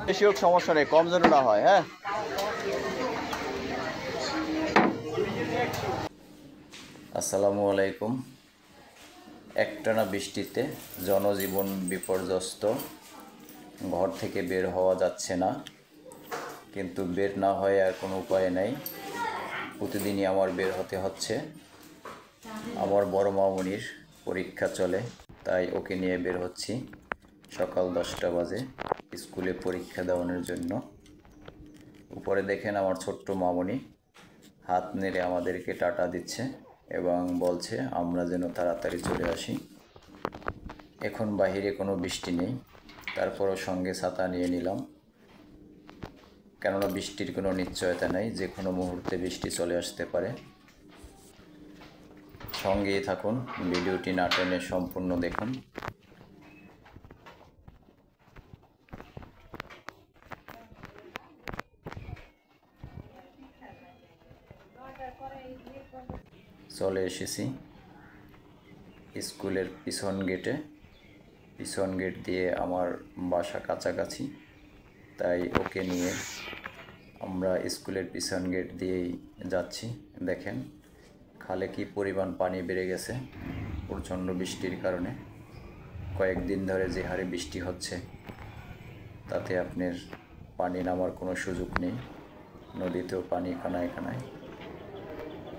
বেশি হোক সমস্যা নেই, কম যেন না হয়। হ্যাঁ, আসসালামু আলাইকুম। একটানা বৃষ্টিতে জনজীবন বিপর্যস্ত, ঘর থেকে বের হওয়া যাচ্ছে না, কিন্তু বের না হয়ে আর কোনো উপায় নেই। প্রতিদিনই আমার বের হতে হচ্ছে। আমার বড় মামুনির পরীক্ষা চলে, তাই ওকে নিয়ে বের হচ্ছি। সকাল 10টা বাজে, স্কুলে পরীক্ষা দেওয়ানোর জন্য। উপরে দেখেন আমার ছোট্ট মামুনি হাত নেড়ে আমাদেরকে টাটা দিচ্ছে এবং বলছে আমরা যেন তাড়াতাড়ি চলে আসি। এখন বাহিরে কোনো বৃষ্টি নেই, তারপরও সঙ্গে ছাতা নিয়ে নিলাম, কেননা বৃষ্টির কোনো নিশ্চয়তা নেই, যে কোনো মুহূর্তে বৃষ্টি চলে আসতে পারে। সঙ্গেই থাকুন, ভিডিওটি না টেনে সম্পূর্ণ দেখুন। চলে এসেছি স্কুলের পিছন গেটে। পিছন গেট দিয়ে আমার বাসা কাছাকাছি, তাই ওকে নিয়ে আমরা স্কুলের পিছন গেট দিয়েই যাচ্ছি। দেখেন খালে কি পরিমাণ পানি বেড়ে গেছে প্রচণ্ড বৃষ্টির কারণে। কয়েকদিন ধরে যে হারে বৃষ্টি হচ্ছে, তাতে আপনার পানি নামার কোনো সুযোগ নেই। নদীতেও পানি কানায় কানায়।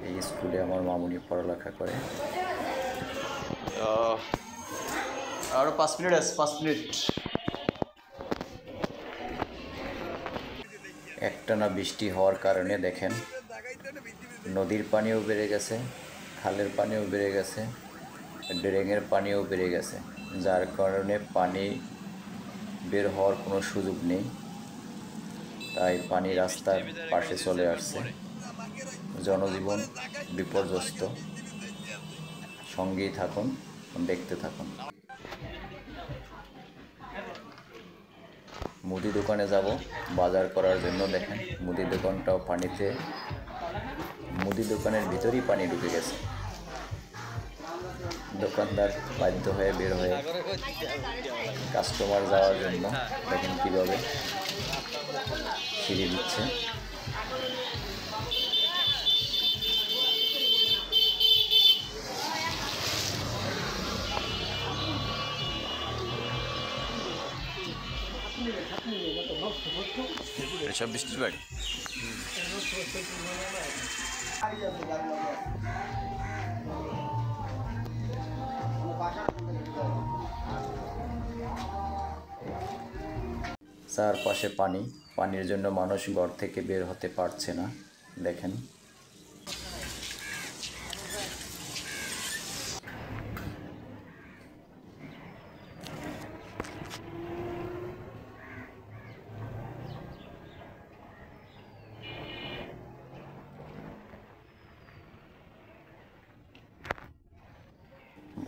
এই স্কুলে আমার মামুনি পড়ালেখা করে। আরও 5 মিনিট আছে, 5 মিনিট। একটানা বৃষ্টি হওয়ার কারণে দেখেন নদীর পানিও বেড়ে গেছে, খালের পানিও বেড়ে গেছে, ড্রেনের পানিও বেড়ে গেছে, যার কারণে পানি বের হওয়ার কোনো সুযোগ নেই। তাই পানি রাস্তার পাশে চলে আসছে। জনজীবন বিপর্যস্ত। সঙ্গেই থাকুন, দেখতে থাকুন। মুদি দোকানে যাব বাজার করার জন্য। দেখেন মুদি দোকানটাও পানিতে, মুদি দোকানের ভিতরেই পানি ঢুকে গেছে। দোকানদার বাধ্য হয়ে বের হয়ে কাস্টমার যাওয়ার জন্য দেখেন কীভাবে সিঁড়ি দিচ্ছে। এসব বৃষ্টির বাড়ি চারপাশে পানি, পানির জন্য মানুষ ঘর থেকে বের হতে পারছে না। দেখেন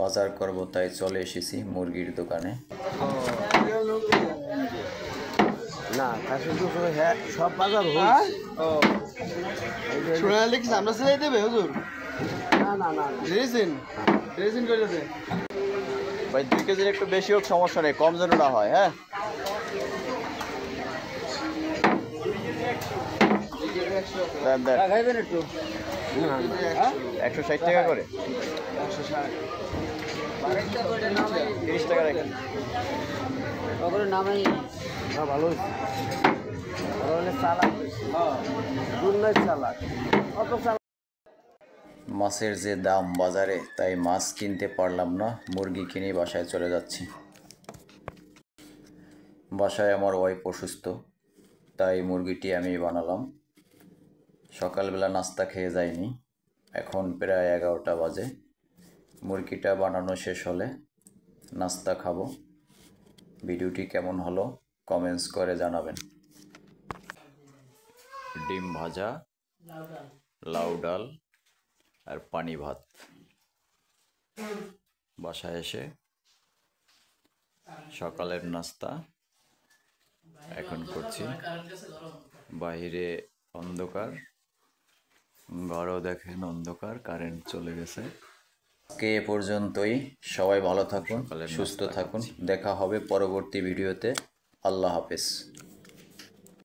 বাজার করব, তাই চলে এসেছি মুরগির দোকানে। না সব বাজার আমরা সিলাই দেবে হুজুর? না না না ড্রেসিন ড্রেসিন করে দেবে ভাই। 2 কেজির একটু বেশি হোক সমস্যা নেই, কম যেন না হয়। হ্যাঁ, খাইবেন একটু 160 টাকা করে, 30 টাকা রাখেন। নামাই ভালো হয়েছে, চালাক চালাক অত চালাক। মাছের যে দাম বাজারে, তাই মাছ কিনতে পারলাম না, মুরগি কিনে বাসায় চলে যাচ্ছি। বাসায় আমার ওয়াইফ অসুস্থ, তাই মুরগিটি আমি বানালাম। সকালবেলা নাস্তা খেয়ে যাইনি, এখন প্রায় 11টা বাজে। মুরগিটা বানানো শেষ হলে নাস্তা খাবো। ভিডিওটি কেমন হলো কমেন্টস করে জানাবেন। ডিম ভাজা, লাউ ডাল আর পানি ভাত। বাসায় এসে সকালের নাস্তা এখন করছি। বাইরে অন্ধকার, ঘরও দেখেন অন্ধকার, কারেন্ট চলে গেছে। আজকে এ পর্যন্তই। সবাই ভালো থাকুন, সুস্থ থাকুন। দেখা হবে পরবর্তী ভিডিওতে। আল্লাহ হাফেজ।